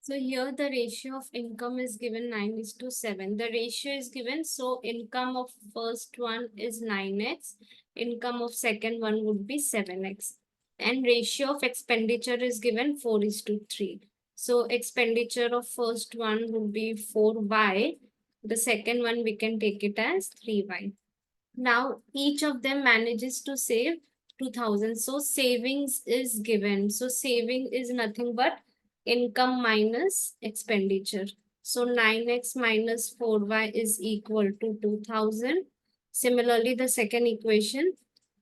So here the ratio of income is given 9:7. The ratio is given, so income of first one is 9x, income of second one would be 7x. And ratio of expenditure is given 4:3. So expenditure of first one would be 4y. The second one we can take it as 3y. Now each of them manages to save 2000. So savings is given. So saving is nothing but income minus expenditure. So 9x minus 4y is equal to 2000. Similarly, the second equation,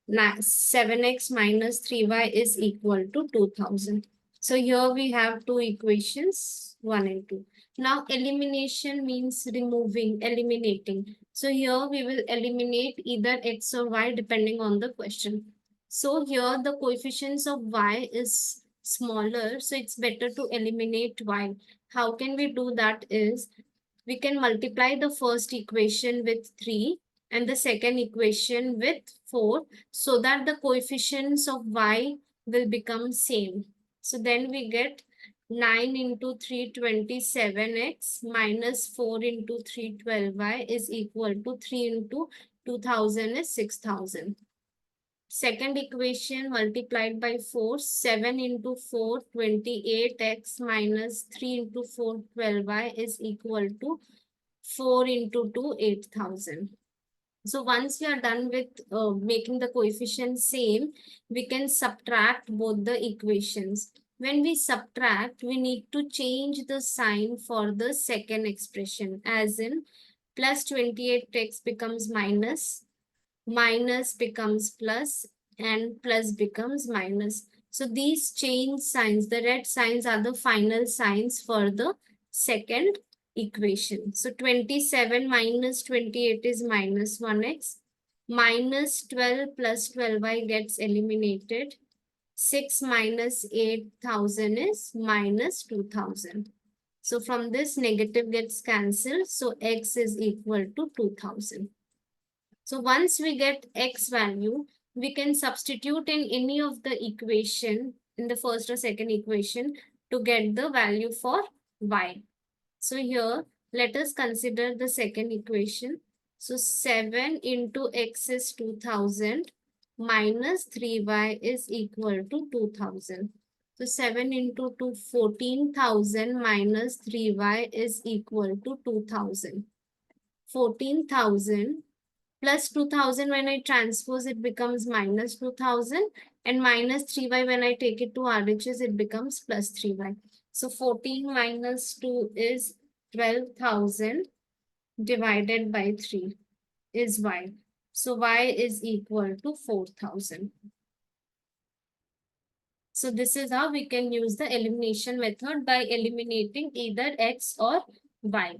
7x minus 3y is equal to 2000. So here we have two equations, 1 and 2. Now elimination means removing, eliminating. So here we will eliminate either x or y depending on the question. So here the coefficients of y is smaller, so it's better to eliminate y. How can we do that is, we can multiply the first equation with 3 and the second equation with 4 so that the coefficients of y will become same. So then we get 9 into 3 27x minus 4 into 3 12y is equal to 3 into 2000 is 6000. Second equation multiplied by 4, 7 into 4, 28x minus 3 into 4, 12y is equal to 4 into 2, 8000. So once we are done with making the coefficients same, we can subtract both the equations. When we subtract, we need to change the sign for the second expression, as in plus 28x becomes minus, minus becomes plus, and plus becomes minus. So these change signs, the red signs are the final signs for the second equation. So 27 minus 28 is minus 1x. Minus 12 plus 12y gets eliminated. 6 minus 8000 is minus 2000. So from this, negative gets cancelled. So x is equal to 2000. So once we get x value, we can substitute in any of the equation in the first or second equation to get the value for y. So here, let us consider the second equation. So 7 into x is 2000 minus 3y is equal to 2000. So 7 into 2, 14,000 minus 3y is equal to 2000. 14,000 plus 2000 when I transpose it becomes minus 2000, and minus 3y when I take it to RHS it becomes plus 3y. So 14 minus 2 is 12,000 divided by 3 is y. So y is equal to 4,000. So this is how we can use the elimination method, by eliminating either x or y.